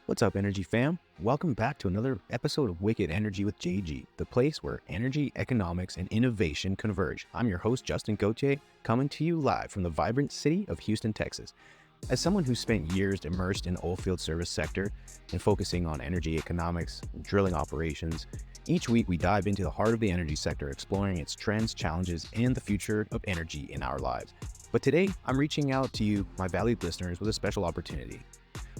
What's up, Energy fam? Welcome back to another episode of Wicked Energy with JG, the place where energy, economics, and innovation converge. I'm your host, Justin Gauthier, coming to you live from the vibrant city of Houston, Texas. As someone who spent years immersed in the oilfield service sector and focusing on energy economics, and drilling operations, each week we dive into the heart of the energy sector, exploring its trends, challenges, and the future of energy in our lives. But today, I'm reaching out to you, my valued listeners, with a special opportunity.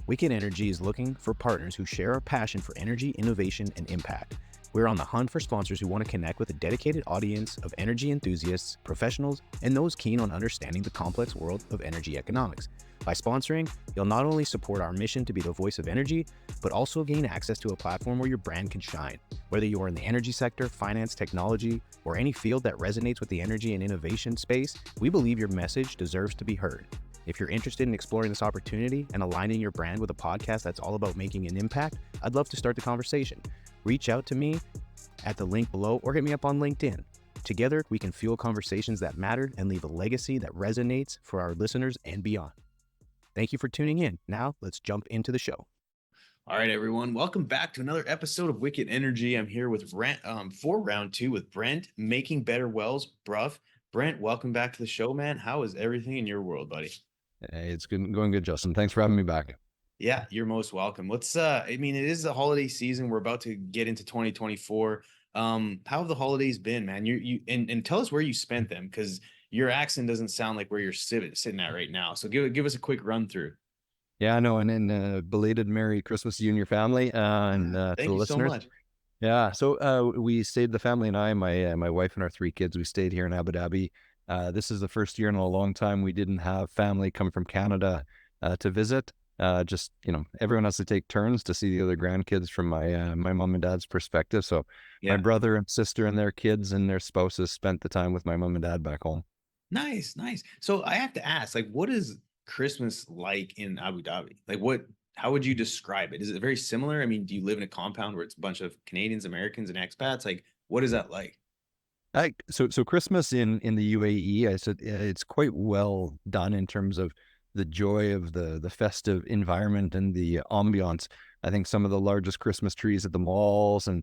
Wicked Energy is looking for partners who share our passion for energy, innovation, and impact. We're on the hunt for sponsors who want to connect with a dedicated audience of energy enthusiasts, professionals, and those keen on understanding the complex world of energy economics. By sponsoring, you'll not only support our mission to be the voice of energy, but also gain access to a platform where your brand can shine. Whether you are in the energy sector, finance, technology, or any field that resonates with the energy and innovation space, we believe your message deserves to be heard. If you're interested in exploring this opportunity and aligning your brand with a podcast that's all about making an impact, I'd love to start the conversation. Reach out to me at the link below or hit me up on LinkedIn. Together, we can fuel conversations that matter and leave a legacy that resonates for our listeners and beyond. Thank you for tuning in. Now, let's jump into the show. All right, everyone. Welcome back to another episode of Wicked Energy. I'm here with Brent for round two with Brent, Making Better Wells, Brough. Brent, welcome back to the show, man. How is everything in your world, buddy? Hey, it's good, going good, Justin. Thanks for having me back. Yeah, you're most welcome. Let's it is the holiday season. We're about to get into 2024. How have the holidays been, man? And tell us where you spent them, because your accent doesn't sound like where you're sitting at right now. So give us a quick run through. Yeah, no, and then belated Merry Christmas to you and your family, and to Thank the you so listeners. much. Yeah, so we stayed, the family and I, my wife and our three kids, we stayed here in Abu Dhabi. This is the first year in a long time we didn't have family come from Canada to visit. Just, everyone has to take turns to see the other grandkids from my mom and dad's perspective. So my brother and sister and their kids and their spouses spent the time with my mom and dad back home. Nice, nice. So I have to ask, like, what is Christmas like in Abu Dhabi? How would you describe it? Is it very similar? I mean, do you live in a compound where it's a bunch of Canadians, Americans, and expats? Like, what is that like? So Christmas in the UAE, I said it's quite well done in terms of the joy of the festive environment and the ambiance. I think some of the largest Christmas trees at the malls, and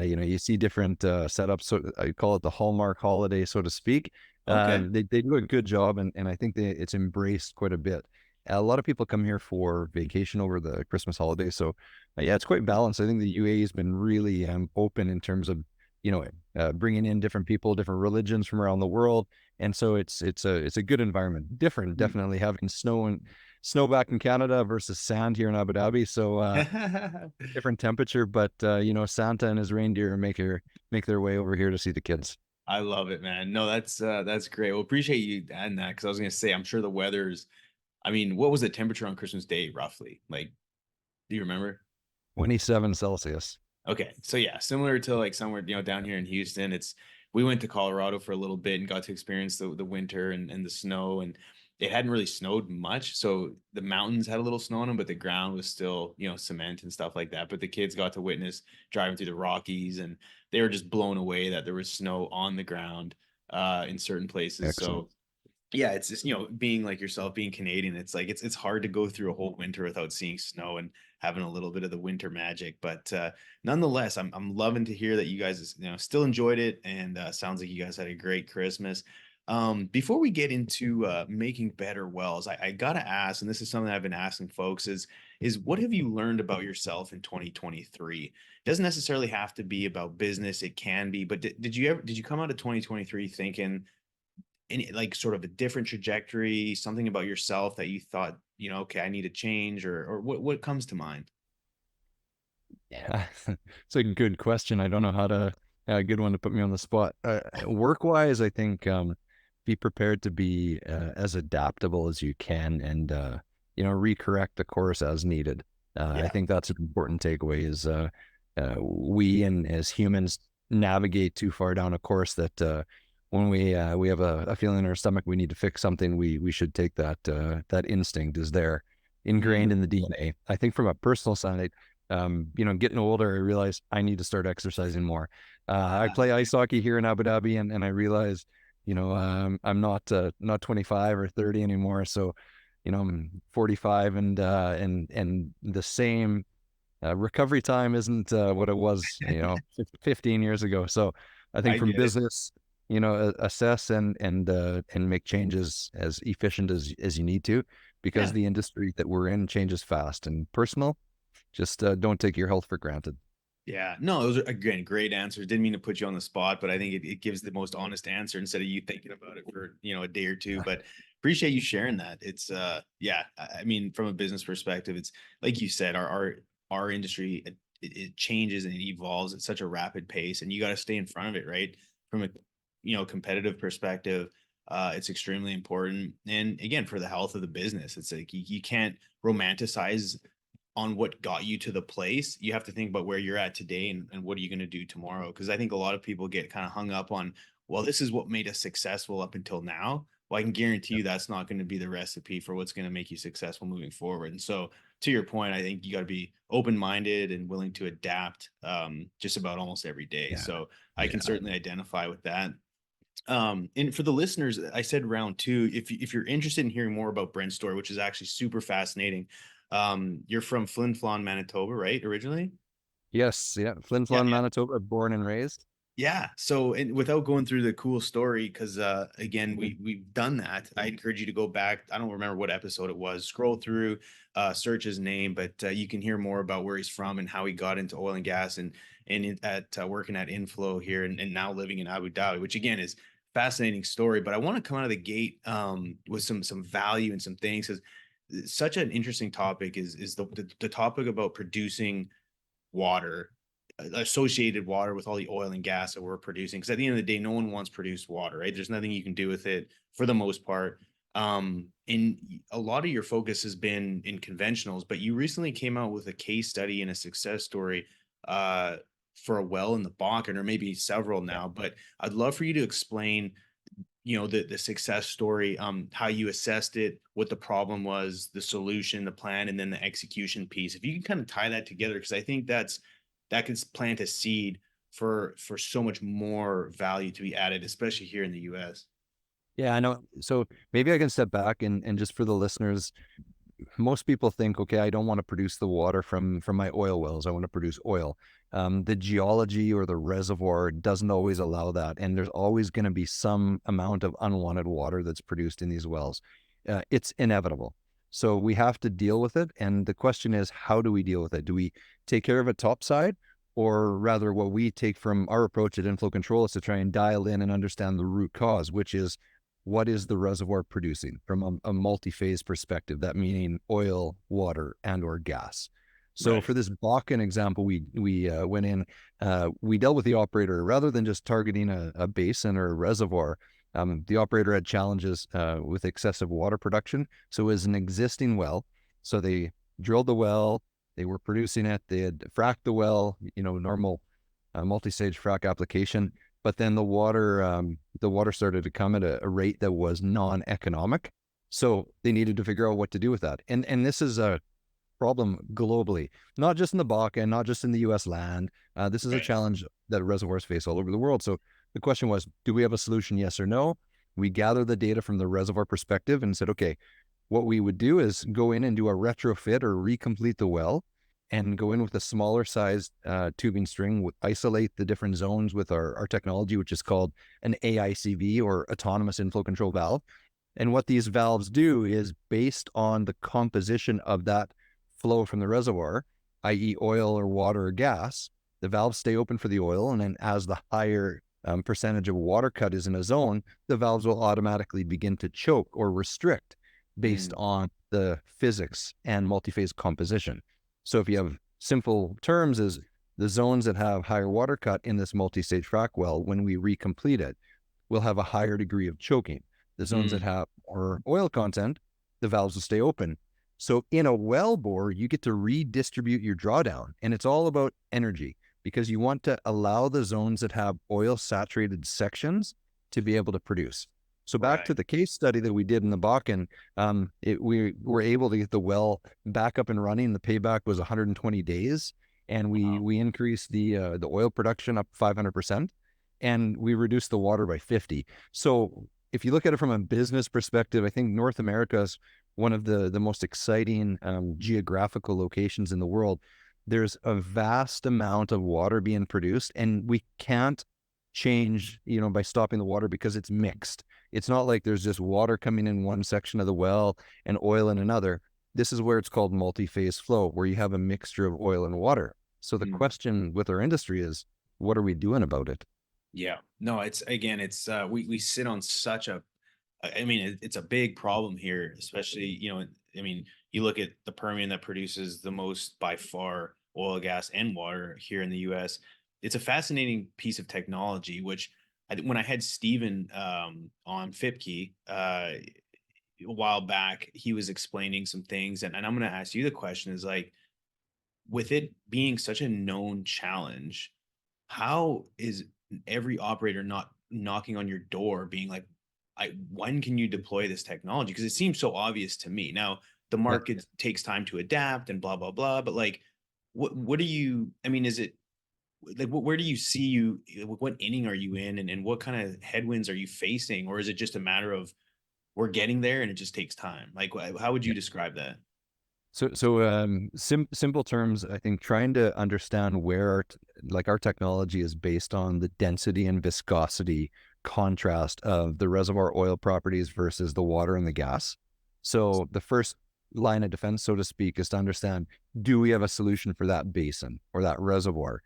you see different setups. So I call it the Hallmark holiday, so to speak. Okay. They do a good job, and I think it's embraced quite a bit. A lot of people come here for vacation over the Christmas holiday, so yeah, it's quite balanced. I think the UAE has been really open in terms of bringing in different people, different religions from around the world, and so it's a good environment. Different, definitely having snow back in Canada versus sand here in Abu Dhabi. So different temperature, but Santa and his reindeer make their way over here to see the kids. I love it, man. No, that's great. Well, appreciate you adding that, because I was gonna say, I'm sure the weather's. I mean, what was the temperature on Christmas Day roughly? Like, do you remember? 27 Celsius. Okay, so yeah, similar to like somewhere down here in Houston. We went to Colorado for a little bit and got to experience the winter and the snow, and it hadn't really snowed much, so the mountains had a little snow on them, but the ground was still cement and stuff like that. But the kids got to witness driving through the Rockies, and they were just blown away that there was snow on the ground in certain places. Excellent. So yeah, it's just, being like yourself, being Canadian, it's like it's hard to go through a whole winter without seeing snow and having a little bit of the winter magic. But nonetheless, I'm loving to hear that you guys still enjoyed it, and sounds like you guys had a great Christmas. Before we get into making better wells, I gotta ask, and this is something I've been asking folks, is what have you learned about yourself in 2023? It doesn't necessarily have to be about business, it can be, but did you come out of 2023 thinking any like sort of a different trajectory, something about yourself that you thought, okay, I need to change, or what comes to mind? Yeah, it's a good question. I don't know how to, a good one to put me on the spot. Work-wise, I think be prepared to be as adaptable as you can, and recorrect the course as needed. I think that's an important takeaway. Is we, and as humans, navigate too far down a course that when we have a feeling in our stomach we need to fix something, we should take that instinct is there, ingrained in the DNA. I think from a personal side, getting older, I realized I need to start exercising more. I play ice hockey here in Abu Dhabi, and I realized, I'm not 25 or 30 anymore. So I'm 45 and the same recovery time isn't what it was, 15 years ago. So I think I from get it. business, assess and make changes as efficient as you need to, because Yeah. the industry that we're in changes fast. And personal, just don't take your health for granted. Yeah, no, those are again great answers. Didn't mean to put you on the spot, but I think it gives the most honest answer instead of you thinking about it for a day or two. But appreciate you sharing that. It's yeah, I mean, from a business perspective, it's like you said, our industry it changes and it evolves at such a rapid pace, and you got to stay in front of it, right? From a competitive perspective, it's extremely important. And again, for the health of the business, it's like you can't romanticize on what got you to the place. You have to think about where you're at today and what are you going to do tomorrow. Because I think a lot of people get kind of hung up on, well, this is what made us successful up until now. Well, I can guarantee you that's not going to be the recipe for what's going to make you successful moving forward. And so, to your point, I think you got to be open minded and willing to adapt just about almost every day. Yeah. So, I can Yeah. certainly identify with that. And for the listeners, I said round two. If you're interested in hearing more about Brent's story, which is actually super fascinating, you're from Flin Flon, Manitoba, right? Originally? Yes. Yeah. Flin Yeah, Flon, Manitoba, born and raised. yeah. So, and without going through the cool story, because again, we've done that. I encourage you to go back. I don't remember what episode it was. Scroll through, search his name, but you can hear more about where he's from and how he got into oil and gas and working at Inflow here and now living in Abu Dhabi, which again is fascinating story. But I want to come out of the gate with some value and some things, because such an interesting topic is the topic about producing water, associated water with all the oil and gas that we're producing. Because at the end of the day, no one wants produced water, right? There's nothing you can do with it for the most part. And a lot of your focus has been in conventionals, but you recently came out with a case study and a success story uh, for a well in the Bakken, or maybe several now. But I'd love for you to explain the success story, how you assessed it, what the problem was, the solution, the plan, and then the execution piece. If you can kind of tie that together, because I think that can plant a seed for so much more value to be added, especially here in the US. Yeah, I know. So maybe I can step back and just for the listeners, most people think, okay, I don't want to produce the water from my oil wells. I want to produce oil. The geology or the reservoir doesn't always allow that, and there's always going to be some amount of unwanted water that's produced in these wells. It's inevitable. So we have to deal with it. And the question is, how do we deal with it? Do we take care of it topside? Or rather, what we take from our approach at InflowControl is to try and dial in and understand the root cause, which is what is the reservoir producing from a multi-phase perspective, that meaning oil, water, and or gas. So Right. for this Bakken example, we went in, we dealt with the operator rather than just targeting a basin or a reservoir. The operator had challenges with excessive water production. So it was an existing well. So they drilled the well, they were producing it, they had fracked the well, normal multi-stage frac application. But then the water started to come at a rate that was non-economic. So they needed to figure out what to do with that. And this is a problem globally, not just in the Bakken, not just in the US land. This is a Right. challenge that reservoirs face all over the world. So the question was, do we have a solution? Yes or no? We gathered the data from the reservoir perspective and said, okay, what we would do is go in and do a retrofit or recomplete the well and go in with a smaller sized tubing string, isolate the different zones with our technology, which is called an AICV or autonomous inflow control valve. And what these valves do is based on the composition of that flow from the reservoir, i.e. oil or water or gas, the valves stay open for the oil. And then as the higher percentage of water cut is in a zone, the valves will automatically begin to choke or restrict based Mm. on the physics and multi-phase composition. So if you have simple terms is the zones that have higher water cut in this multi-stage frac well, when we recomplete it, will have a higher degree of choking. The zones that Mm. have more oil content, the valves will stay open. So in a well bore, you get to redistribute your drawdown, and it's all about energy because you want to allow the zones that have oil saturated sections to be able to produce. So back Right. to the case study that we did in the Bakken, we were able to get the well back up and running. The payback was 120 days, and Wow. we increased the oil production up 500%, and we reduced the water by 50. So if you look at it from a business perspective, I think North America's one of the most exciting geographical locations in the world. There's a vast amount of water being produced, and we can't change, by stopping the water because it's mixed. It's not like there's just water coming in one section of the well and oil in another. This is where it's called multi-phase flow, where you have a mixture of oil and water. So the question with our industry is, what are we doing about it? Yeah, no, it's again, we sit on such a, I mean, it's a big problem here, especially, I mean, you look at the Permian that produces the most by far oil, gas, and water here in the US. It's a fascinating piece of technology, which when I had Steven on FIPKey a while back, he was explaining some things, and I'm going to ask you the question is like, with it being such a known challenge, how is every operator not knocking on your door being like, when can you deploy this technology? Because it seems so obvious to me. Now, the Yeah. market takes time to adapt and blah, blah, blah. But like, what do you, I mean, is it like, where do you see what inning are you in, and what kind of headwinds are you facing? Or is it just a matter of we're getting there and it just takes time? Like, how would you describe that? Simple terms, I think trying to understand where our technology is based on the density and viscosity contrast of the reservoir oil properties versus the water and the gas. So the first line of defense, so to speak, is to understand, do we have a solution for that basin or that reservoir?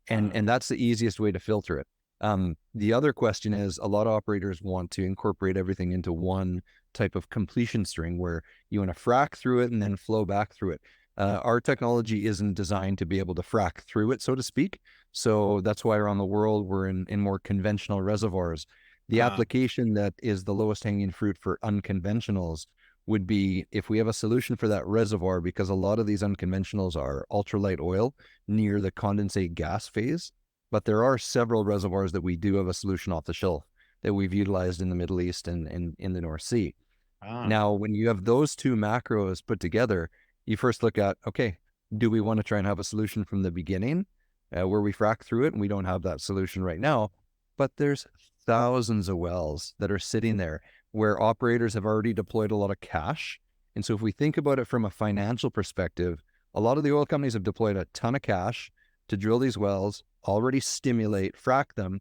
And that's the easiest way to filter it. The other question is, a lot of operators want to incorporate everything into one type of completion string where you want to frac through it and then flow back through it. Our technology isn't designed to be able to frac through it, so to speak. So that's why around the world, we're in more conventional reservoirs. The application that is the lowest hanging fruit for unconventionals would be if we have a solution for that reservoir, because a lot of these unconventionals are ultralight oil near the condensate gas phase. But there are several reservoirs that we do have a solution off the shelf that we've utilized in the Middle East and in the North Sea. Now, when you have those two macros put together, you first look at, okay, do we want to try and have a solution from the beginning where we frack through it? And we don't have that solution right now, but there's thousands of wells that are sitting there where operators have already deployed a lot of cash. And so if we think about it from a financial perspective, a lot of the oil companies have deployed a ton of cash to drill these wells, already stimulate, frack them,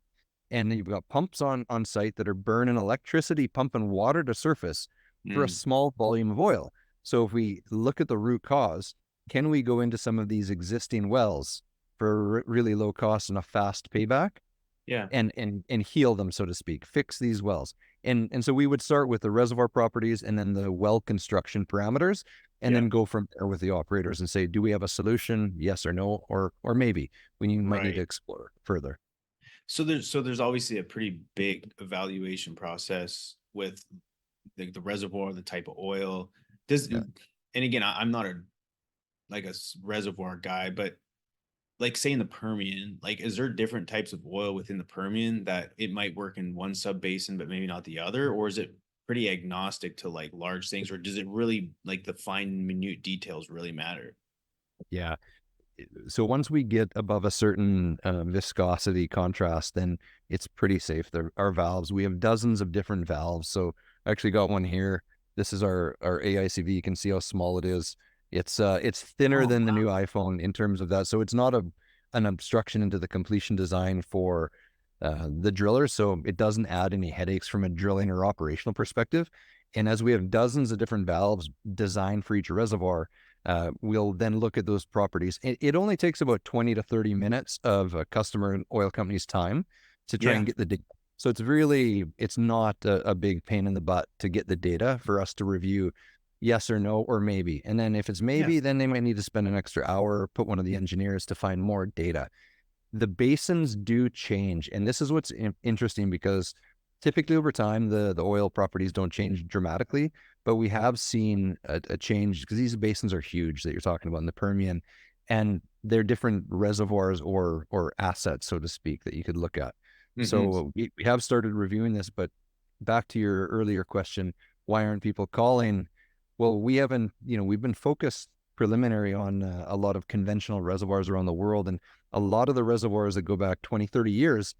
and then you've got pumps on site that are burning electricity, pumping water to surface for a small volume of oil. So if we look at the root cause, can we go into some of these existing wells for really low cost and a fast payback? Yeah. And heal them, so to speak, fix these wells. And so we would start with the reservoir properties and then the well construction parameters, and then go from there with the operators and say, do we have a solution? Yes or no, or maybe we might need to explore further. So there's obviously a pretty big evaluation process with the reservoir, the type of oil. And again, I'm not a reservoir guy, but like say in the Permian, like is there different types of oil within the Permian that it might work in one sub basin but maybe not the other, or is it pretty agnostic to like large things, or does it really like the fine minute details really matter? Yeah. So once we get above a certain viscosity contrast, then it's pretty safe. Our valves, we have dozens of different valves. So I actually got one here. This is our AICV. You can see how small it is. It's thinner than the new iPhone in terms of that. So it's not an obstruction into the completion design for the driller. So it doesn't add any headaches from a drilling or operational perspective. And as we have dozens of different valves designed for each reservoir, we'll then look at those properties. It only takes about 20 to 30 minutes of a customer and oil company's time to try and get the data. So it's not a big pain in the butt to get the data for us to review yes or no, or maybe. And then if it's maybe, then they might need to spend an extra hour or put one of the engineers to find more data. The basins do change. And this is what's interesting, because typically over time, the oil properties don't change dramatically, but we have seen a change because these basins are huge that you're talking about in the Permian, and they're different reservoirs or assets, so to speak, that you could look at. So we have started reviewing this, but back to your earlier question, why aren't people calling? Well, we haven't, we've been focused preliminary on a lot of conventional reservoirs around the world, and a lot of the reservoirs that go back 20, 30 years,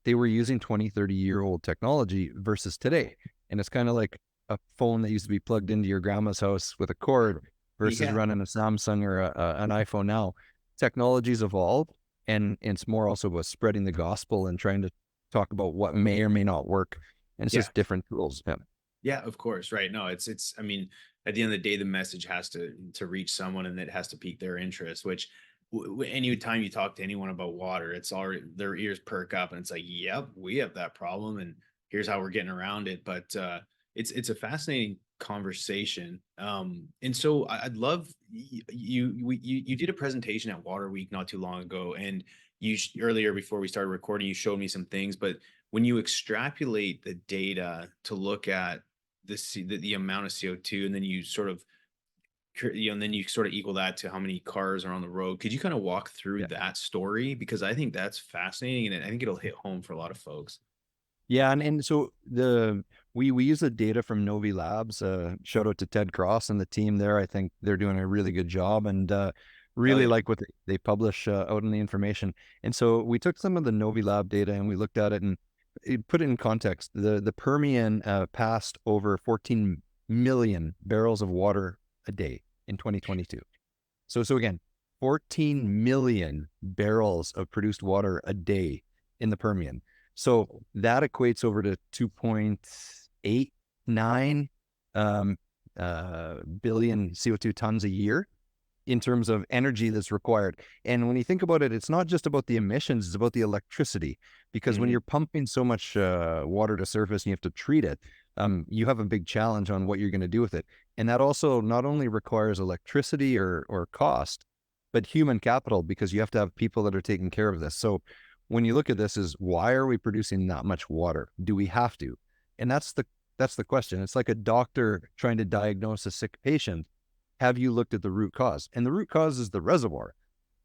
they were using 20, 30-year-old technology versus today. And it's kind of like, a phone that used to be plugged into your grandma's house with a cord versus Yeah. running a Samsung or an iPhone now. Technology's evolved, and it's more also about spreading the gospel and trying to talk about what may or may not work. And it's Yeah. just different tools. Yeah. Yeah, of course. Right. No, I mean, at the end of the day, the message has to reach someone and it has to pique their interest, which any time you talk to anyone about water, it's already their ears perk up and it's like, yep, we have that problem and here's how we're getting around it. But it's a fascinating conversation. And so I'd love you did a presentation at Water Week not too long ago, and earlier before we started recording, you showed me some things, but when you extrapolate the data to look at the amount of CO2, and then you sort of and then you sort of equal that to how many cars are on the road. Could you kind of walk through Yeah. that story? Because I think that's fascinating, and I think it'll hit home for a lot of folks. Yeah, and so we use the data from Novi Labs. Shout out to Ted Cross and the team there. I think they're doing a really good job, and Hell really yeah. like what they publish out in the information. And so we took some of the Novi Lab data and we looked at it and put it in context. The Permian passed over 14 million barrels of water a day in 2022. So again, 14 million barrels of produced water a day in the Permian. So that equates over to 2.89 billion CO2 tons a year in terms of energy that's required. And when you think about it, it's not just about the emissions, it's about the electricity. Because when Mhm. you're pumping so much water to surface and you have to treat it, you have a big challenge on what you're going to do with it. And that also not only requires electricity or cost, but human capital, because you have to have people that are taking care of this. So when you look at this, is why are we producing that much water? Do we have to? And that's the question. It's like a doctor trying to diagnose a sick patient. Have you looked at the root cause? And the root cause is the reservoir.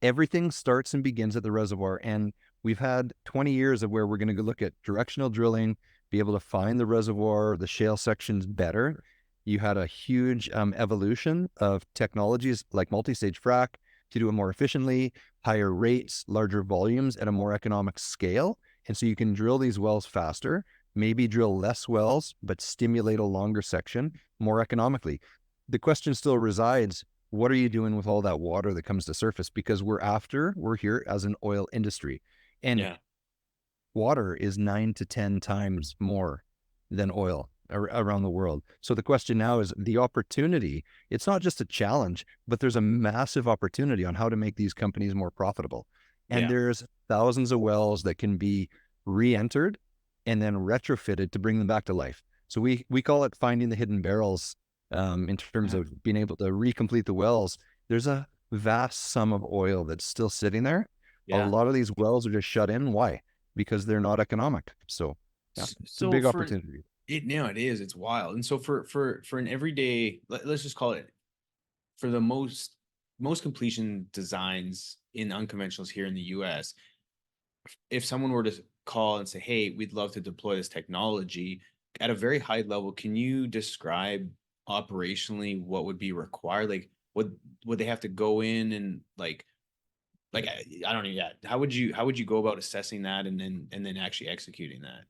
Everything starts and begins at the reservoir. And we've had 20 years of where we're going to look at directional drilling, be able to find the reservoir, the shale sections better. You had a huge evolution of technologies like multistage frac to do it more efficiently, higher rates, larger volumes at a more economic scale. And so you can drill these wells faster, maybe drill less wells, but stimulate a longer section more economically. The question still resides, what are you doing with all that water that comes to surface? Because we're here as an oil industry, and Yeah. water is 9 to 10 times more than oil around the world. So the question now is the opportunity. It's not just a challenge, but there's a massive opportunity on how to make these companies more profitable. And Yeah. there's thousands of wells that can be re-entered and then retrofitted to bring them back to life. So we call it finding the hidden barrels in terms Uh-huh. of being able to recomplete the wells. There's a vast sum of oil that's still sitting there. A Yeah. lot of these wells are just shut in. Why? Because they're not economic. So yeah, it's a So big for opportunity. it now it is, it's wild. And so for an everyday, let's just call it, for the most completion designs in unconventionals here in the US, if someone were to call and say, "Hey, we'd love to deploy this technology," at a very high level, can you describe operationally what would be required? Like, would they have to go in and like I don't know, yeah. How would you go about assessing that and then actually executing that?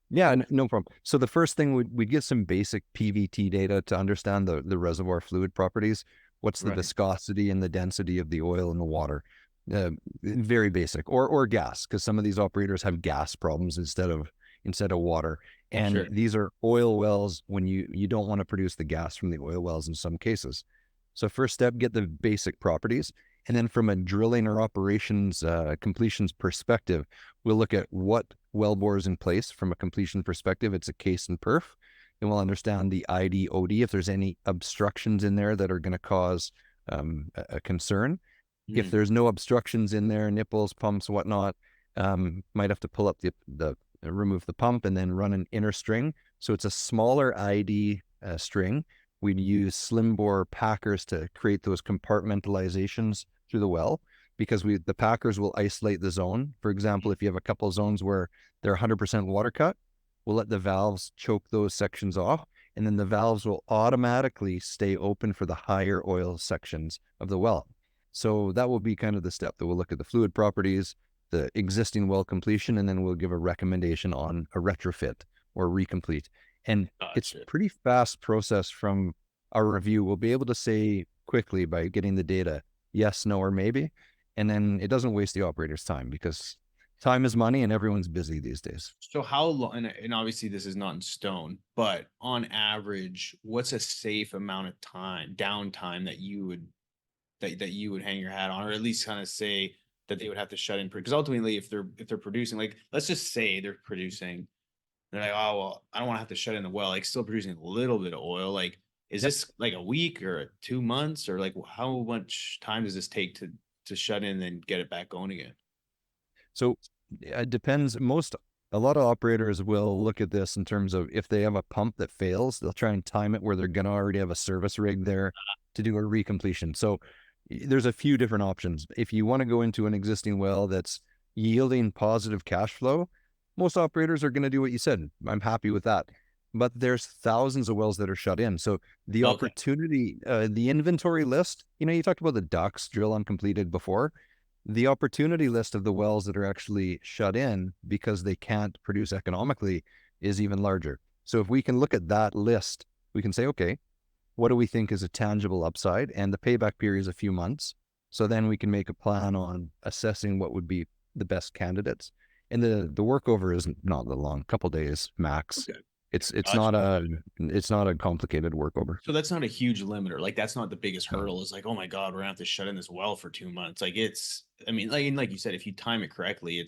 Yeah, no problem. So the first thing we'd get some basic PVT data to understand the reservoir fluid properties. What's the Right. viscosity and the density of the oil in the water? Very basic, or gas, because some of these operators have gas problems instead of water. And Sure. these are oil wells when you don't want to produce the gas from the oil wells in some cases. So first step, get the basic properties. And then from a drilling or operations completions perspective, we'll look at what wellbore is in place from a completion perspective. It's a case and perf. And we'll understand the ID, OD, if there's any obstructions in there that are going to cause a concern. If Mm. there's no obstructions in there, nipples, pumps, whatnot, might have to pull up the remove the pump and then run an inner string. So it's a smaller ID string. We'd use slim bore packers to create those compartmentalizations through the well, because the packers will isolate the zone. For example, if you have a couple of zones where they're 100% water cut, we'll let the valves choke those sections off, and then the valves will automatically stay open for the higher oil sections of the well. So that will be kind of the step that we'll look at the fluid properties, the existing well completion, and then we'll give a recommendation on a retrofit or recomplete. And it's Gotcha. pretty fast process from our review. We'll be able to say quickly by getting the data, yes, no, or maybe. And then it doesn't waste the operator's time because time is money and everyone's busy these days. So how long, and obviously this is not in stone, but on average, what's a safe amount of time, downtime that you would that you would hang your hat on, or at least kind of say that they would have to shut in? Because ultimately, if they're producing, like let's just say they're producing, they're like, oh well, I don't want to have to shut in the well, like still producing a little bit of oil. Like, is Yep. this like a week or 2 months, or like how much time does this take to shut in and then get it back going again? So it depends. A lot of operators will look at this in terms of if they have a pump that fails, they'll try and time it where they're going to already have a service rig there to do a recompletion. So there's a few different options. If you want to go into an existing well that's yielding positive cash flow, most operators are going to do what you said. I'm happy with that. But there's thousands of wells that are shut in. So the Okay. opportunity, the inventory list, you talked about the ducks drill uncompleted before. The opportunity list of the wells that are actually shut in because they can't produce economically is even larger. So if we can look at that list, we can say, okay, what do we think is a tangible upside? And the payback period is a few months. So then we can make a plan on assessing what would be the best candidates. And the workover is not that long, a couple days max. Okay. It's Gotcha. it's not a complicated workover. So that's not a huge limiter. Like that's not the biggest No. hurdle. Is like, oh my God, we're gonna have to shut in this well for 2 months. Like it's, I mean, like and like you said, if you time it correctly,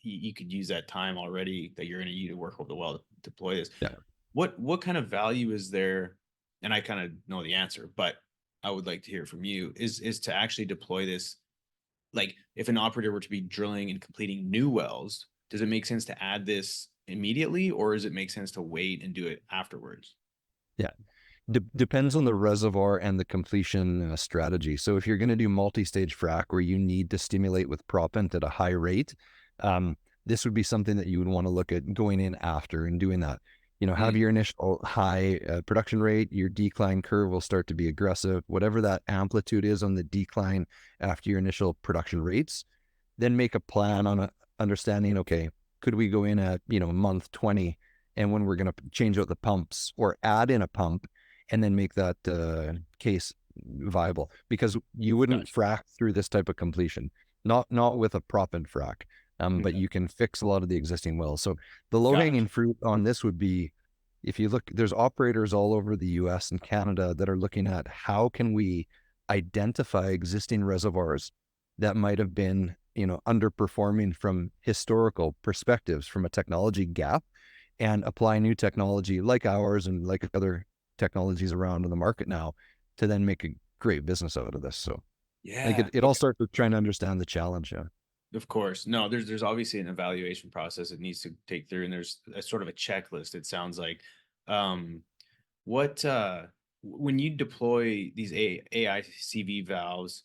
you could use that time already that you're gonna need to work over the well to deploy this. Yeah. What kind of value is there? And I kind of know the answer, but I would like to hear from you. Is to actually deploy this. Like if an operator were to be drilling and completing new wells, does it make sense to add this immediately, or does it make sense to wait and do it afterwards? Yeah. Depends on the reservoir and the completion strategy. So if you're going to do multi-stage frac where you need to stimulate with proppant at a high rate, this would be something that you would want to look at going in after and doing that. Have your initial high production rate, your decline curve will start to be aggressive, whatever that amplitude is on the decline after your initial production rates, then make a plan on understanding, okay, could we go in at, month 20 and when we're going to change out the pumps or add in a pump and then make that case viable, because you wouldn't Gotcha. frac through this type of completion, not with a proppant frac, but Okay. you can fix a lot of the existing wells. So the low Gotcha. hanging fruit on this would be, if you look, there's operators all over the US and Canada that are looking at how can we identify existing reservoirs that might have been, underperforming from historical perspectives from a technology gap, and apply new technology like ours and like other technologies around in the market now to then make a great business out of this. So I think Yeah. it all starts with trying to understand the challenge. Yeah. Of course. No, there's obviously an evaluation process it needs to take through, and there's a sort of a checklist, it sounds like. Um, what when you deploy these AICV valves,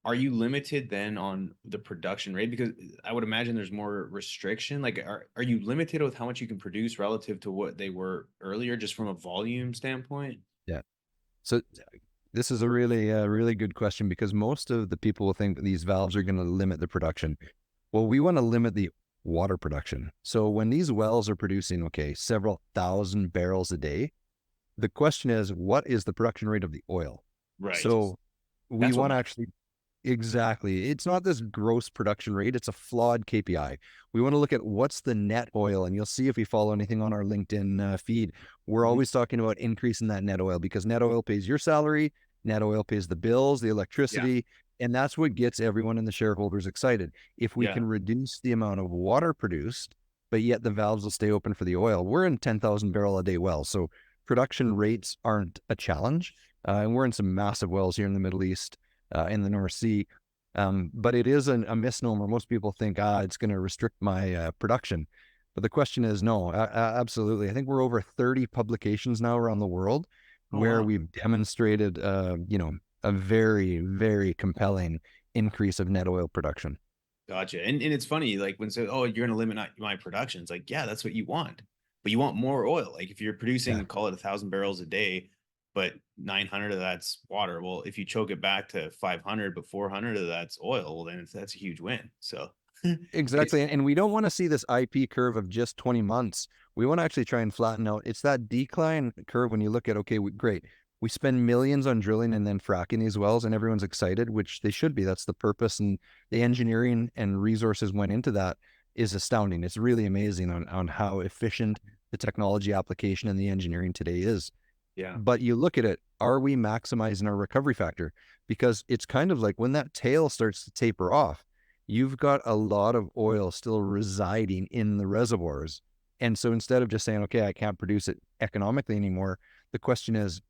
are you limited then on the production rate? Because I would imagine there's more restriction. Like, are you limited with how much you can produce relative to what they were earlier, just from a volume standpoint? Yeah. So this is a really good question, because most of the people will think that these valves are going to limit the production. Well, we want to limit the water production. So when these wells are producing, okay, several thousand barrels a day, the question is, what is the production rate of the oil? Right. So we That's what want to matters. actually, exactly, it's not this gross production rate, it's a flawed KPI. We want to look at what's the net oil, and you'll see if we follow anything on our LinkedIn feed, we're Mhm. always talking about increasing that net oil, because net oil pays your salary, net oil pays the bills, the Yeah. electricity, and that's what gets everyone and the shareholders excited. If we Yeah. can reduce the amount of water produced, but yet the valves will stay open for the oil, we're in 10,000 barrel a day wells. So production rates aren't a challenge. And we're in some massive wells here in the Middle East, in the North Sea. But it is a misnomer. Most people think, it's going to restrict my production. But the question is, no, absolutely. I think we're over 30 publications now around the world Oh where wow. we've demonstrated, a very, very compelling increase of net oil production. Gotcha. And it's funny, like when say, oh, you're gonna limit my production. It's like, yeah, that's what you want. But you want more oil. Like if you're Yeah. producing, call it 1,000 barrels a day, but 900 of that's water. Well, if you choke it back to 500, but 400 of that's oil, well, then that's a huge win. So Exactly. And we don't want to see this IP curve of just 20 months. We want to actually try and flatten out. It's that decline curve when you look at, okay, great. We spend millions on drilling and then fracking these wells and everyone's excited, which they should be. That's the purpose. And the engineering and resources went into that is astounding. It's really amazing on how efficient the technology application and the engineering today is. Yeah. But you look at it, are we maximizing our recovery factor? Because it's kind of like when that tail starts to taper off, you've got a lot of oil still residing in the reservoirs. And so instead of just saying, okay, I can't produce it economically anymore, the question is,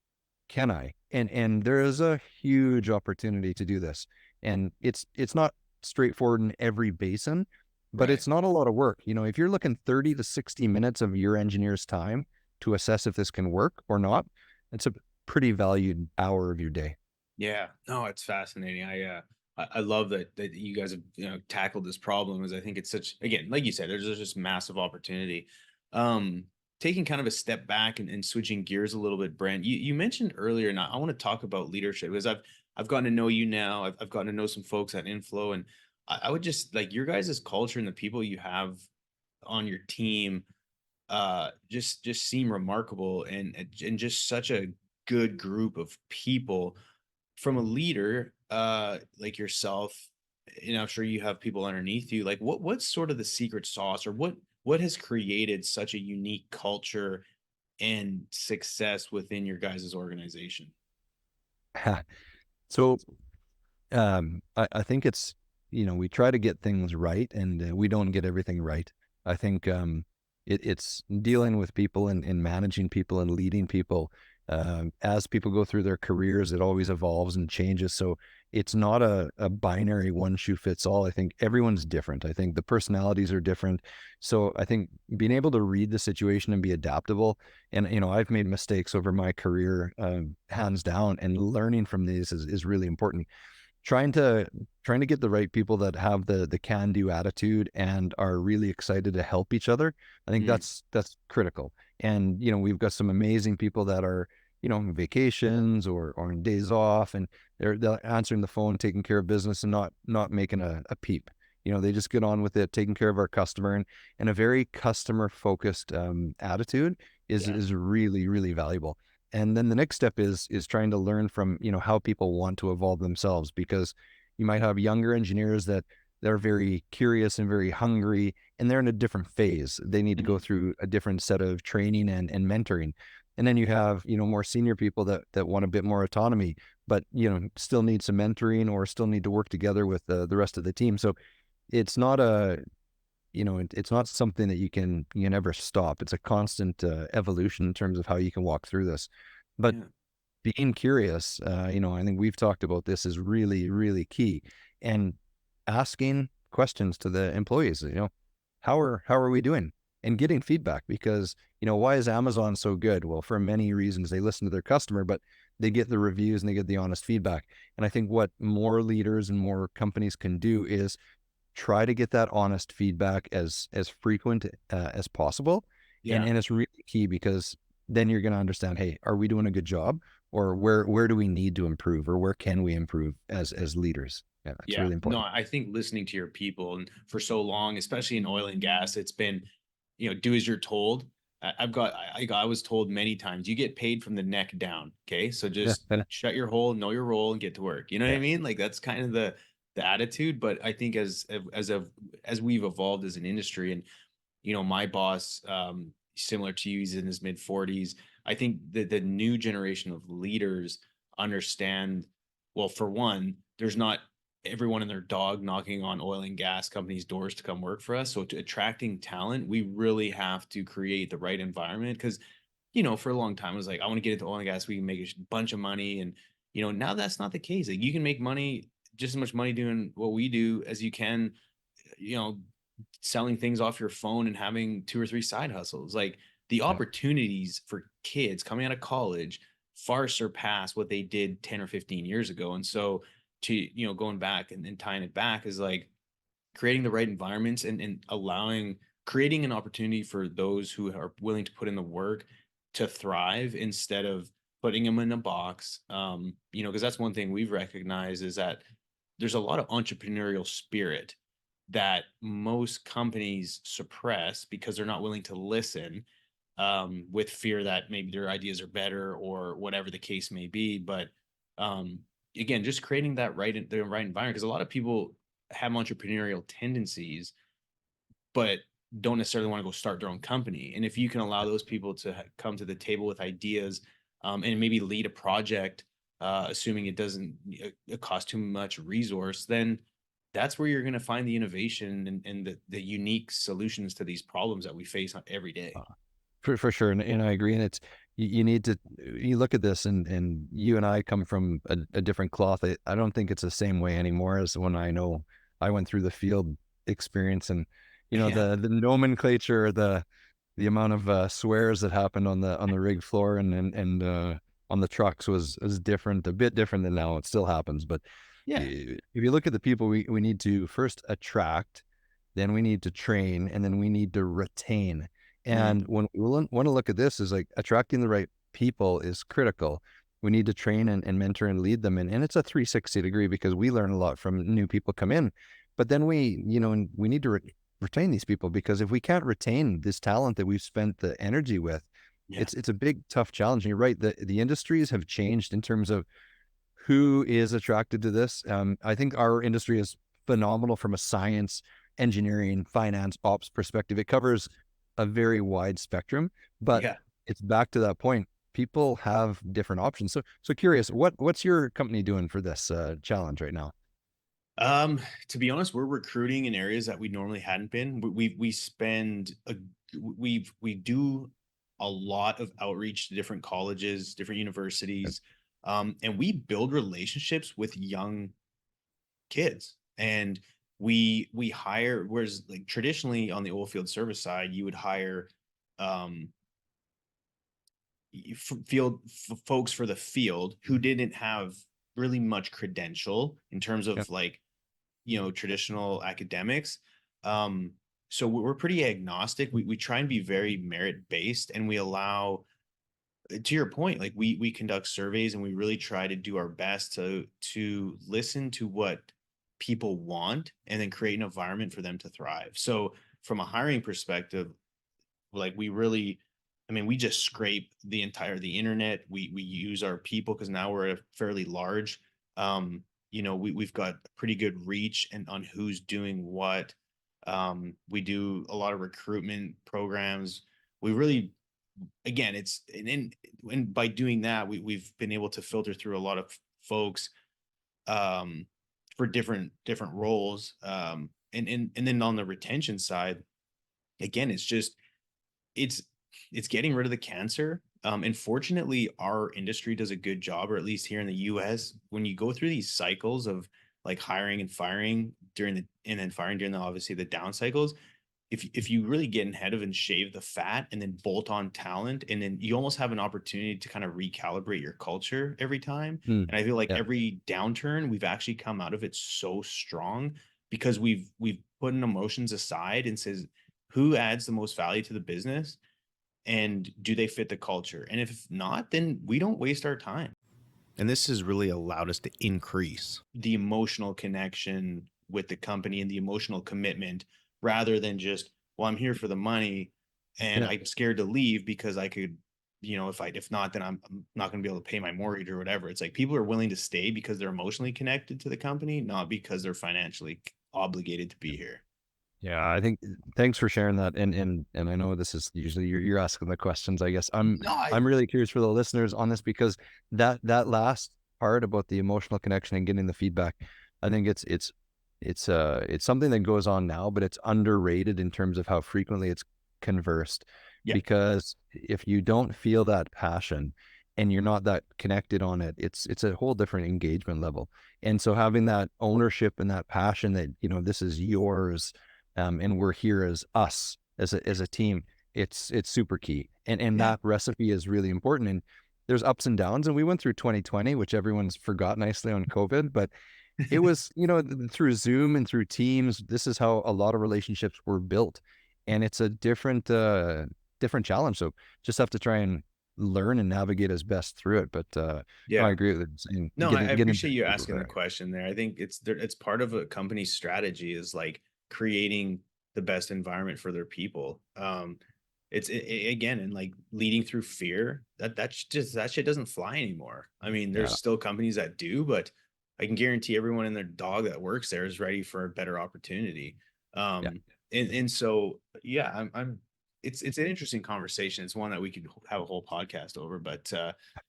can I? And there is a huge opportunity to do this. And it's not straightforward in every basin, but Right. it's not a lot of work. You know, if you're looking 30 to 60 minutes of your engineer's time to assess if this can work or not, it's a pretty valued hour of your day. Yeah, no, it's fascinating. I love that you guys have, tackled this problem, as I think it's such, again, like you said, there's just massive opportunity. Um, Taking kind of a step back and switching gears a little bit, Brent, you mentioned earlier, and I want to talk about leadership because I've gotten to know you now. I've gotten to know some folks at Inflow, and I would just like your guys' culture and the people you have on your team just seem remarkable, and just such a good group of people. From a leader like yourself, I'm sure you have people underneath you. Like, what's sort of the secret sauce, or what has created such a unique culture and success within your guys' organization? So I think it's, we try to get things right and we don't get everything right. I think it's dealing with people and managing people and leading people. As people go through their careers, it always evolves and changes. So it's not a binary one shoe fits all. I think everyone's different. I think the personalities are different. So I think being able to read the situation and be adaptable, and, I've made mistakes over my career, hands down, and learning from these is really important. Trying to get the right people that have the can-do attitude and are really excited to help each other. I think Mm, that's critical. And we've got some amazing people that are, on vacations or on days off, and they're answering the phone, taking care of business, and not making a peep. They just get on with it, taking care of our customer, and a very customer focused attitude is yeah, is really, really valuable. And then the next step is trying to learn from, how people want to evolve themselves, because you might have younger engineers that they're very curious and very hungry, and they're in a different phase. They need to go mhm, through a different set of training and mentoring. And then you have, more senior people that want a bit more autonomy, but, still need some mentoring or still need to work together with the rest of the team. So it's not it's not something that you can ever stop. It's a constant evolution in terms of how you can walk through this. But yeah, being curious, I think we've talked about this is really, really key. And asking questions to the employees, how are we doing? And getting feedback, because, why is Amazon so good? Well, for many reasons. They listen to their customer, but they get the reviews and they get the honest feedback. And I think what more leaders and more companies can do is try to get that honest feedback as frequent as possible. And yeah. and it's really key, because then you're going to understand, hey, are we doing a good job, or where do we need to improve, or where can we improve as leaders? Yeah, that's Yeah, really no, important. I think listening to your people, and for so long, especially in oil and gas, it's been, do as you're told. I was told many times, you get paid from the neck down. Okay. So Yeah, just shut your hole, know your role, and get to work. You know what I yeah, mean? Like that's kind of the attitude. But I think as we've evolved as an industry, and my boss, similar to you, he's in his mid 40s. I think that the new generation of leaders understand, well, for one, there's not everyone and their dog knocking on oil and gas companies' doors to come work for us. So to attracting talent, we really have to create the right environment. Because, for a long time, I was like, I want to get into oil and gas. We can make a bunch of money. And, now that's not the case. Like you can make money, just as much money doing what we do as you can, you know, selling things off your phone and having two or three side hustles. Like the yeah. opportunities for kids coming out of college far surpass what they did 10 or 15 years ago. And so to, going back and tying it back is like creating the right environments, and allowing, creating an opportunity for those who are willing to put in the work to thrive, instead of putting them in a box. Because that's one thing we've recognized, is that there's a lot of entrepreneurial spirit that most companies suppress because they're not willing to listen, with fear that maybe their ideas are better or whatever the case may be. But um, again, just creating the right environment, because a lot of people have entrepreneurial tendencies, but don't necessarily want to go start their own company. And if you can allow those people to come to the table with ideas, and maybe lead a project, assuming it doesn't cost too much resource, then that's where you're going to find the innovation and the unique solutions to these problems that we face every day. For sure. And I agree. And it's, you need to, you look at this and you and I come from a different cloth. I don't think it's the same way anymore as when I know I went through the field experience and, Yeah. the nomenclature, the amount of swears that happened on the rig floor and on the trucks was different, a bit different than now. It still happens, but Yeah. if you look at the people we need to first attract, then we need to train, and then we need to retain. And Mm. when we want to look at this, is like attracting the right people is critical. We need to train and mentor and lead them, and it's a 360 degree because we learn a lot from new people come in, but then we need to retain these people, because if we can't retain this talent that we've spent the energy with, Yeah. it's a big tough challenge. And you're right, the industries have changed in terms of who is attracted to this. I think our industry is phenomenal from a science, engineering, finance, ops perspective. It covers a very wide spectrum, but Yeah. it's back to that point. People have different options. So curious, what's your company doing for this challenge right now? To be honest, we're recruiting in areas that we normally hadn't been. We spend we do a lot of outreach to different colleges, different universities, and we build relationships with young kids. And we hire, whereas like traditionally on the oil field service side, you would hire um folks for the field who didn't have really much credential in terms Yep. of like, traditional academics. Um, so we're pretty agnostic. We try and be very merit based, and we allow, to your point, like we conduct surveys and we really try to do our best to listen to what people want and then create an environment for them to thrive. So from a hiring perspective, like we really, I mean, we just scrape the internet. We use our people because now we're a fairly large, we've got pretty good reach and on who's doing what. We do a lot of recruitment programs. We really, again, it's and by doing that, we've been able to filter through a lot of folks, um for different roles. And then on the retention side, again, it's it's getting rid of the cancer. And fortunately, our industry does a good job, or at least here in the US, when you go through these cycles of like hiring and firing and then firing during the, obviously, the down cycles. If you really get ahead of and shave the fat and then bolt on talent, and then you almost have an opportunity to kind of recalibrate your culture every time. Mm, And I feel like yeah. every downturn, we've actually come out of it so strong because we've put emotions aside and says, who adds the most value to the business, and do they fit the culture? And if not, then we don't waste our time. And this has really allowed us to increase. The emotional connection with the company and the emotional commitment, rather than just, well, I'm here for the money and Yeah. I'm scared to leave because I could, if not, then I'm not going to be able to pay my mortgage or whatever. It's like people are willing to stay because they're emotionally connected to the company, not because they're financially obligated to be here. Yeah, I think thanks for sharing that. And I know this is usually you're asking the questions, I guess. No, I'm really curious for the listeners on this, because that last part about the emotional connection and getting the feedback, I think it's something that goes on now, but it's underrated in terms of how frequently it's conversed. yeah, Because if you don't feel that passion and you're not that connected on it, it's a whole different engagement level. And so having that ownership and that passion that, this is yours, and we're here as us, as a team, it's super key. And yeah. that recipe is really important. And there's ups and downs, and we went through 2020, which everyone's forgot nicely on COVID, but it was, through Zoom and through Teams, this is how a lot of relationships were built. And it's a different challenge. So just have to try and learn and navigate as best through it. But no, I Yeah. agree with it. Saying No, I getting appreciate you asking the question there. I think it's part of a company's strategy is like creating the best environment for their people. Again, and like leading through fear, that shit doesn't fly anymore. I mean, there's Yeah. still companies that do, but I can guarantee everyone and their dog that works there is ready for a better opportunity. Yeah. And so yeah, it's an interesting conversation. It's one that we could have a whole podcast over, but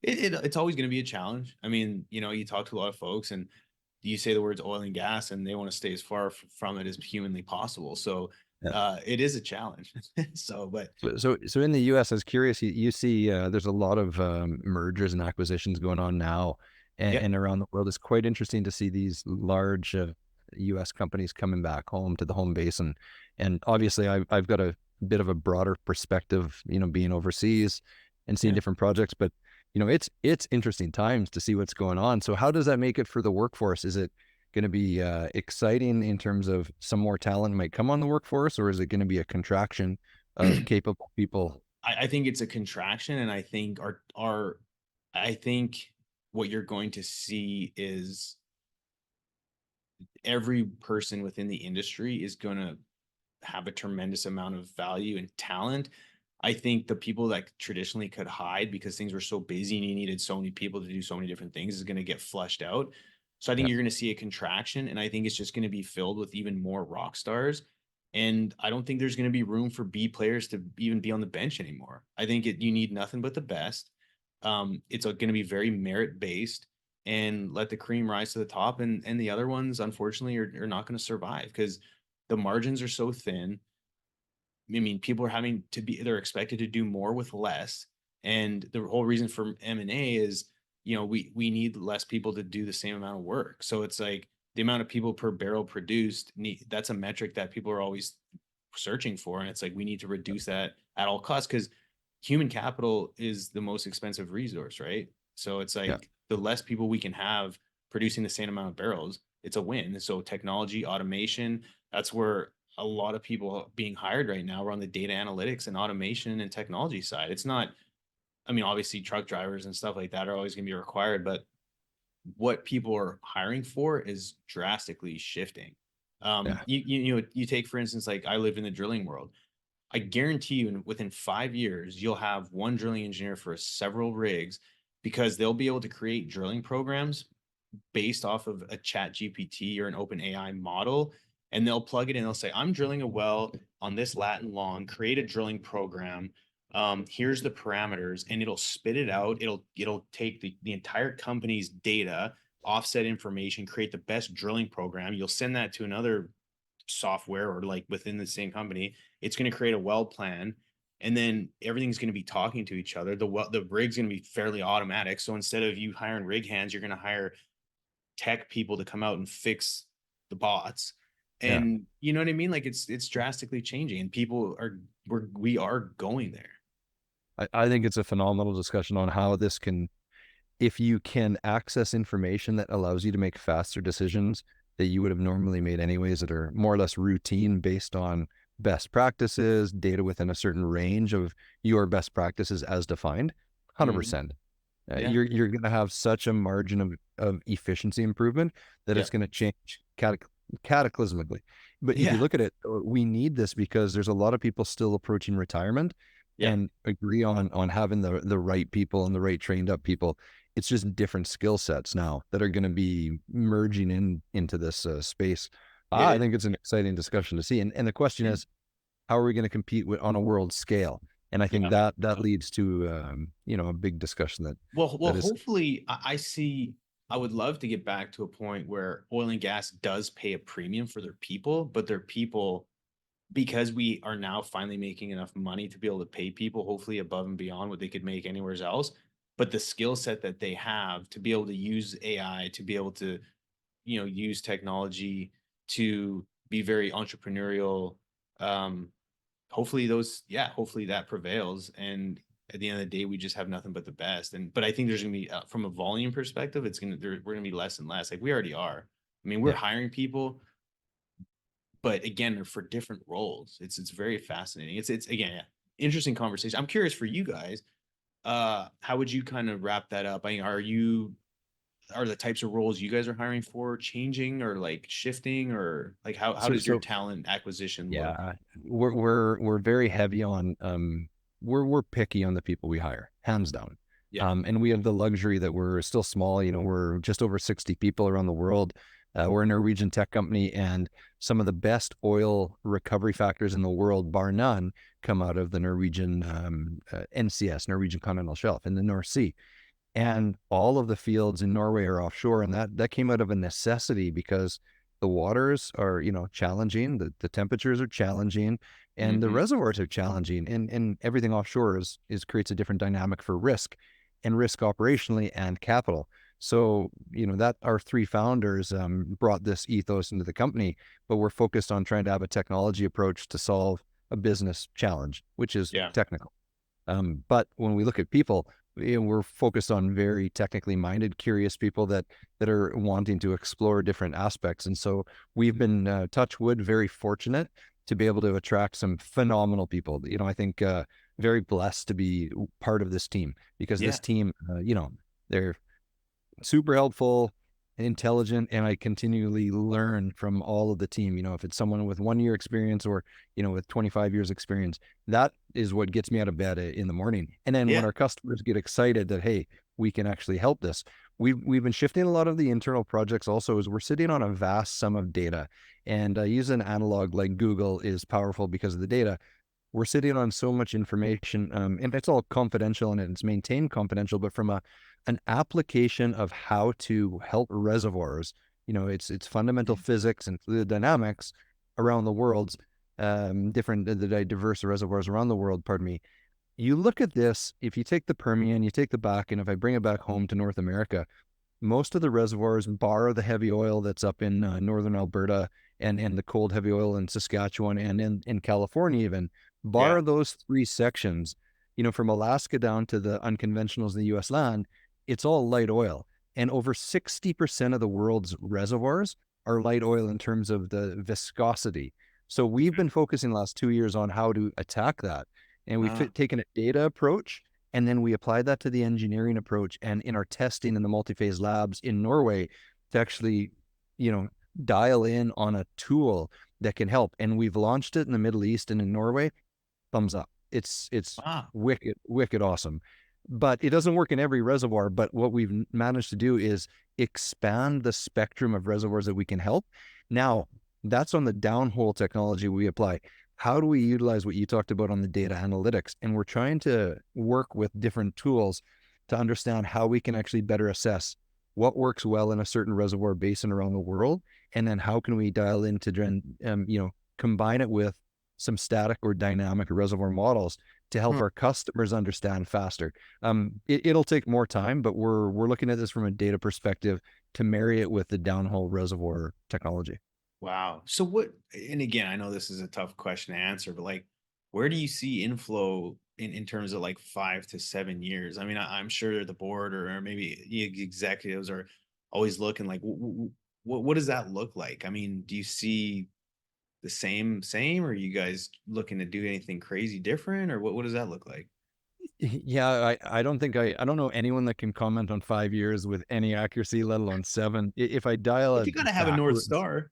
it's always going to be a challenge. I mean, you talk to a lot of folks and you say the words oil and gas and they want to stay as far from it as humanly possible. So Yeah. it is a challenge. But So in the US, I was curious, you see there's a lot of mergers and acquisitions going on now yeah, and around the world. It's quite interesting to see these large US companies coming back home to the home base. And obviously I've got a bit of a broader perspective, being overseas and seeing yeah. different projects, but it's interesting times to see what's going on. So how does that make it for the workforce? Is it going to be exciting in terms of some more talent might come on the workforce, or is it going to be a contraction of capable people? I think it's a contraction, and I think I think what you're going to see is every person within the industry is going to have a tremendous amount of value and talent. I think the people that traditionally could hide because things were so busy and you needed so many people to do so many different things is going to get flushed out. So I think Yeah, you're going to see a contraction, and I think it's just going to be filled with even more rock stars. And I don't think there's going to be room for B players to even be on the bench anymore. I think you need nothing but the best. It's going to be very merit based, and let the cream rise to the top. And the other ones, unfortunately, are not going to survive because the margins are so thin. I mean, people are having to be, they're expected to do more with less. And the whole reason for M&A is, we need less people to do the same amount of work. So it's like the amount of people per barrel produced, that's a metric that people are always searching for. And it's like, we need to reduce that at all costs because human capital is the most expensive resource, right? So it's yeah, like the less people we can have producing the same amount of barrels, it's a win. So technology, automation, that's where a lot of people being hired right now are on the data analytics and automation and technology side. It's not, I mean, obviously truck drivers and stuff like that are always going to be required, but what people are hiring for is drastically shifting. yeah, You take, for instance, like I live in the drilling world. I guarantee you within 5 years, you'll have one drilling engineer for several rigs because they'll be able to create drilling programs based off of a chat GPT or an open AI model. And they'll plug it in. They'll say, I'm drilling a well on this Latin long, create a drilling program. Here's the parameters, and it'll spit it out. It'll take the entire company's data, offset information, create the best drilling program. You'll send that to another software or like within the same company. It's going to create a well plan, and then everything's going to be talking to each other. The rig's going to be fairly automatic. So instead of you hiring rig hands, you're going to hire tech people to come out and fix the bots. yeah. And you know what I mean? Like it's drastically changing, and we are going there. I think it's a phenomenal discussion on how this can, if you can access information that allows you to make faster decisions that you would have normally made anyways, that are more or less routine based on best practices, data within a certain range of your best practices as defined, 100%. Yeah. You're going to have such a margin of efficiency improvement that Yeah. it's going to change cataclysmically. But if you Yeah. look at it, we need this because there's a lot of people still approaching retirement Yeah. and agree on having the right people and the right trained up people. It's just different skill sets now that are going to be merging into this space. It I is. think it's an exciting discussion to see. And the question Yeah. is, how are we going to compete on a world scale? And I think Yeah. that leads to a big discussion Well, that is. hopefully, I see. I would love to get back to a point where oil and gas does pay a premium for their people, but their people, because we are now finally making enough money to be able to pay people, hopefully above and beyond what they could make anywhere else. But the skill set that they have to be able to use AI, to be able to, use technology to be very entrepreneurial. Um, hopefully that prevails. And at the end of the day, we just have nothing but the best. But I think there's going to be, from a volume perspective, we're going to be less and less. Like we already are. I mean, we're Yeah. hiring people, but again, they're for different roles. It's very fascinating. It's again, yeah, interesting conversation. I'm curious for you guys, how would you kind of wrap that up? I mean, are you are the types of roles you guys are hiring for changing or like shifting, or like how does your So talent acquisition look? yeah, we're very heavy on we're picky on the people we hire, hands down. Yeah. And we have the luxury that we're still small. We're just over 60 people around the world. We're a Norwegian tech company, and some of the best oil recovery factors in the world, bar none, come out of the Norwegian NCS, Norwegian Continental Shelf, in the North Sea. And all of the fields in Norway are offshore, and that came out of a necessity because the waters are, challenging, the temperatures are challenging, and the Mm-hmm. reservoirs are challenging, and everything offshore is creates a different dynamic for risk, and risk operationally and capital. So, that our three founders brought this ethos into the company, but we're focused on trying to have a technology approach to solve a business challenge, which is Yeah. technical. But when we look at people, we're focused on very technically minded, curious people that are wanting to explore different aspects. And so we've been, touch wood, very fortunate to be able to attract some phenomenal people. I think very blessed to be part of this team, because Yeah. this team, they're super helpful, intelligent, and I continually learn from all of the team. If it's someone with 1 year experience or, with 25 years experience, that is what gets me out of bed in the morning. And then when Yeah. our customers get excited that, hey, we can actually help this, we've been shifting a lot of the internal projects also, as we're sitting on a vast sum of data. And use an analog like Google is powerful because of the data. We're sitting on so much information, and it's all confidential and it's maintained confidential, but from an application of how to help reservoirs, it's fundamental physics and fluid dynamics around the world, the diverse reservoirs around the world, pardon me. You look at this, if you take the Permian, you take the Bakken, if I bring it back home to North America, most of the reservoirs, bar the heavy oil that's up in northern Alberta, and the cold heavy oil in Saskatchewan and in California even, Yeah. bar those three sections, from Alaska down to the unconventionals in the U.S. land, it's all light oil. And over 60% of the world's reservoirs are light oil in terms of the viscosity. So we've been focusing the last 2 years on how to attack that. And we've taken a data approach, and then we applied that to the engineering approach, and in our testing in the multi-phase labs in Norway, to actually, dial in on a tool that can help. And we've launched it in the Middle East and in Norway. Thumbs up. It's Wow. wicked awesome. But it doesn't work in every reservoir. But what we've managed to do is expand the spectrum of reservoirs that we can help. Now, that's on the downhole technology we apply. How do we utilize what you talked about on the data analytics? And we're trying to work with different tools to understand how we can actually better assess what works well in a certain reservoir basin around the world, and then how can we dial into, combine it with some static or dynamic reservoir models to help our customers understand faster. It'll take more time, but we're looking at this from a data perspective to marry it with the downhole reservoir technology. Wow. So what, and again, I know this is a tough question to answer, but like, where do you see inflow in terms of like 5 to 7 years? I mean, I'm sure the board or maybe the executives are always looking like, what does that look like? I mean, do you see the same, or are you guys looking to do anything crazy different, or what does that look like? Yeah, I don't think I don't know anyone that can comment on 5 years with any accuracy, let alone seven. If I dial But it you got to have a North backwards. Star.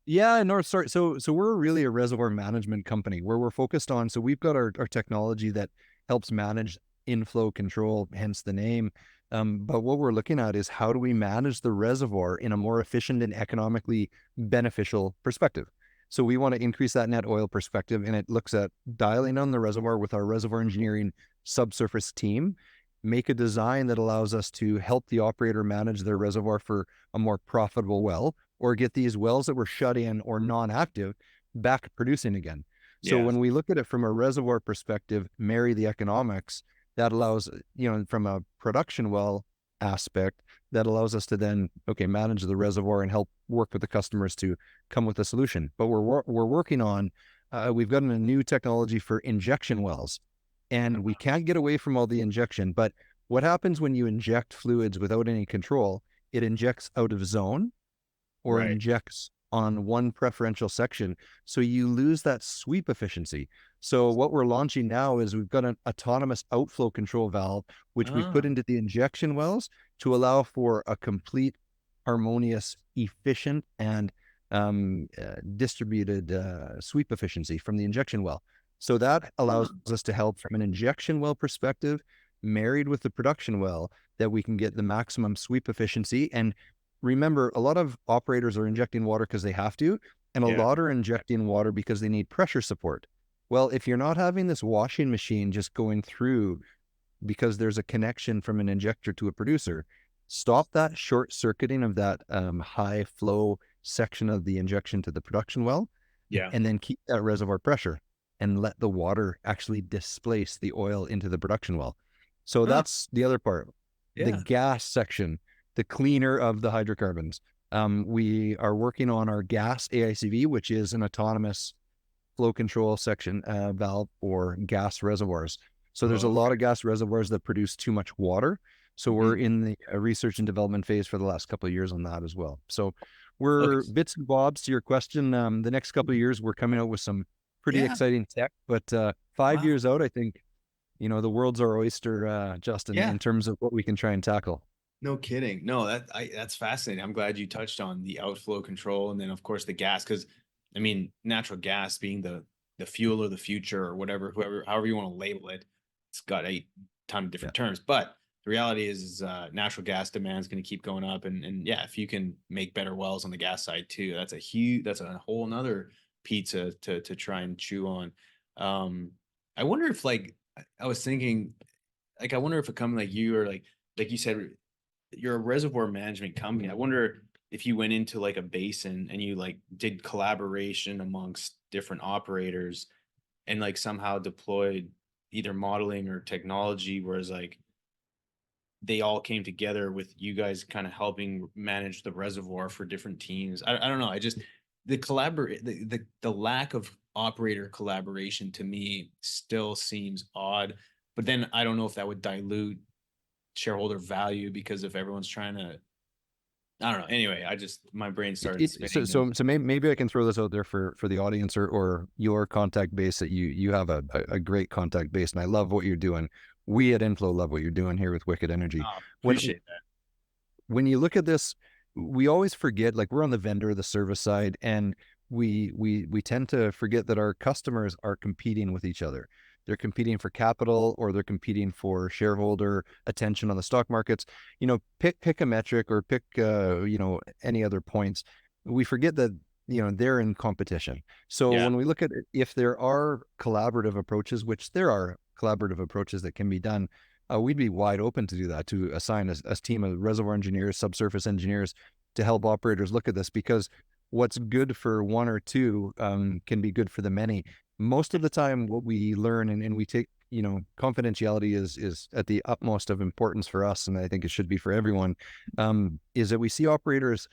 Yeah, North Star. So we're really a reservoir management company where we're focused on. So we've got our technology that helps manage inflow control, hence the name. But what we're looking at is how do we manage the reservoir in a more efficient and economically beneficial perspective. So we want to increase that net oil perspective, and it looks at dialing on the reservoir with our reservoir engineering subsurface team, make a design that allows us to help the operator manage their reservoir for a more profitable well, or get these wells that were shut in or non-active back producing again. So Yeah. when we look at it from a reservoir perspective, marry the economics, that allows, from a production well aspect, that allows us to then, manage the reservoir and help work with the customers to come with a solution. But we're working on, we've gotten a new technology for injection wells, and we can't get away from all the injection. But what happens when you inject fluids without any control? It injects out of zone, or Right. injects on one preferential section. So you lose that sweep efficiency. So what we're launching now is we've got an autonomous outflow control valve, which we've put Ah, into the injection wells to allow for a complete, harmonious, efficient, and distributed sweep efficiency from the injection well. So that allows us to help from an injection well perspective, married with the production well, that we can get the maximum sweep efficiency. And remember, a lot of operators are injecting water because they have to, and a yeah, lot are injecting water because they need pressure support. Well, if you're not having this washing machine just going through because there's a connection from an injector to a producer, stop that short circuiting of that high flow section of the injection to the production well, yeah. and then keep that reservoir pressure and let the water actually displace the oil into the production well. So Huh, that's the other part. The yeah. gas section, the cleaner of the hydrocarbons. We are working on our gas AICV, which is an autonomous flow control section valve for gas reservoirs. So there's a Oh, lot okay. of gas reservoirs that produce too much water. So Mhm. we're in the research and development phase for the last couple of years on that as well. So Okay. we're bits and bobs to your question. The next couple of years, we're coming out with some pretty Yeah. exciting tech, but 5 years Wow. out, I think, the world's our oyster, Justin, Yeah. in terms of what we can try and tackle. No kidding. No, that's fascinating. I'm glad you touched on the outflow control and then of course the gas, because I mean natural gas being the fuel of the future or whatever, however you want to label it, it's got a ton of Yeah. different terms. But the reality is natural gas demand is going to keep going up, and yeah, if you can make better wells on the gas side too, that's a whole nother pizza to try and chew on. I wonder if I was thinking, like I wonder if a company like you, or like you said, you're a reservoir management company. I wonder if you went into like a basin and you like did collaboration amongst different operators and like somehow deployed either modeling or technology, whereas like they all came together with you guys kind of helping manage the reservoir for different teams. I don't know. I just the lack of operator collaboration to me still seems odd. But then I don't know if that would dilute shareholder value, because if everyone's trying to, I don't know. Anyway, my brain started So spinning. so so maybe I can throw this out there for the audience, or your contact base, that you have a great contact base, and I love what you're doing. We at Inflow love what you're doing here with Wicked Energy. When Appreciate that. when you look at this, we always forget, like, we're on the vendor, the service side, and we tend to forget that our customers are competing with each other. They're competing for capital, or they're competing for shareholder attention on the stock markets. Pick a metric, or pick any other points. We forget that they're in competition. So Yeah. when we look at it, if there are collaborative approaches, which there are collaborative approaches that can be done, we'd be wide open to do that, to assign a team of reservoir engineers, subsurface engineers, to help operators look at this, because what's good for one or two can be good for the many. Most of the time, what we learn, and we take, confidentiality is at the utmost of importance for us, and I think it should be for everyone, is that we see operators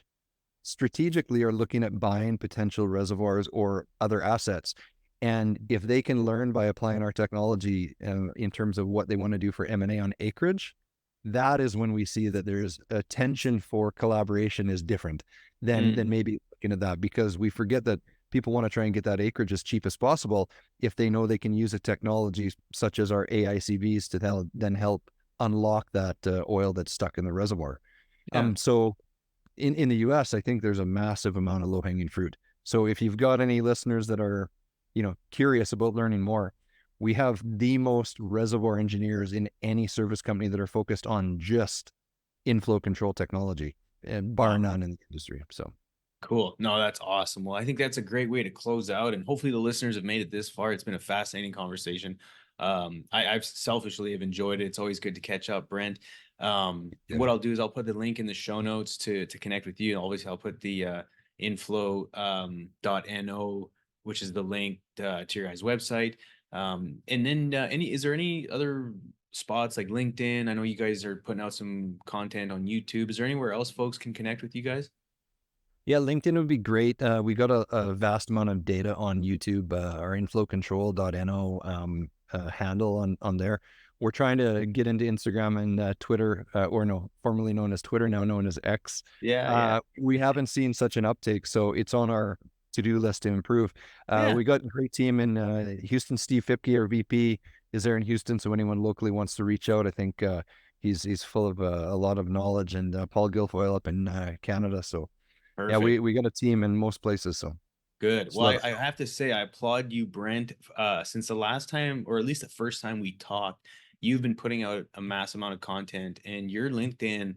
strategically are looking at buying potential reservoirs or other assets. And if they can learn by applying our technology in terms of what they want to do for M&A on acreage, that is when we see that there's a tension for collaboration is different than Mm, maybe looking at that, because we forget that people want to try and get that acreage as cheap as possible if they know they can use a technology such as our AICVs to then help unlock that oil that's stuck in the reservoir. yeah. So in the US, I think there's a massive amount of low-hanging fruit. So if you've got any listeners that are, curious about learning more, we have the most reservoir engineers in any service company that are focused on just inflow control technology, and bar Wow. none in the industry. So Cool. No, that's awesome. Well, I think that's a great way to close out, and hopefully the listeners have made it this far. It's been a fascinating conversation. I've selfishly have enjoyed it. It's always good to catch up, Brent. yeah, What I'll do is I'll put the link in the show notes to connect with you. And obviously I'll put the inflow .no, which is the link to your guys' website. And then is there any other spots like LinkedIn? I know you guys are putting out some content on YouTube. Is there anywhere else folks can connect with you guys? yeah, LinkedIn would be great. We got a vast amount of data on YouTube. Our InflowControl.no handle on there. we're trying to get into Instagram and Twitter, or no, formerly known as Twitter, now known as X. Yeah. We haven't seen such an uptake, so it's on our to-do list to improve. Yeah. We got a great team in Houston. Steve Fipke, our VP, is there in Houston, so anyone locally wants to reach out, I think he's full of a lot of knowledge, and Paul Guilfoyle up in Canada. So yeah, Perfect. we got a team in most places. So Good. just Well, let us I know. have to say, I applaud you, Brent. Since the last time, or at least the first time we talked, you've been putting out a mass amount of content, and your LinkedIn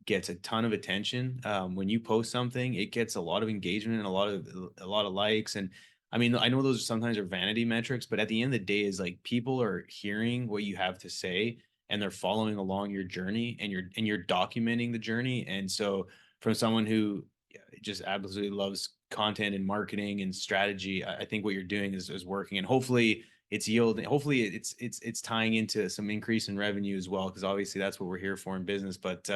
gets a ton of attention. When you post something, it gets a lot of engagement and a lot of likes. And I mean, I know those sometimes are vanity metrics, but at the end of the day, is like people are hearing what you have to say, and they're following along your journey, and you're documenting the journey. And so, from someone who just absolutely loves content and marketing and strategy, I think what you're doing is working, and hopefully it's yielding. Hopefully it's tying into some increase in revenue as well, because obviously that's what we're here for in business. But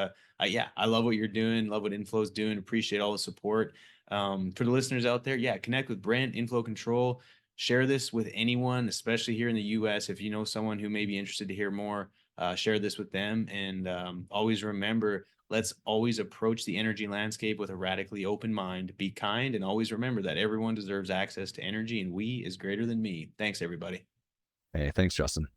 yeah, I love what you're doing. Love what Inflow's doing. Appreciate all the support. For the listeners out there, yeah, connect with Brent, InflowControl. Share this with anyone, especially here in the U.S. If you know someone who may be interested to hear more, share this with them. And always remember, let's always approach the energy landscape with a radically open mind. Be kind, and always remember that everyone deserves access to energy, and we is greater than me. Thanks, everybody. Hey, thanks, Justin.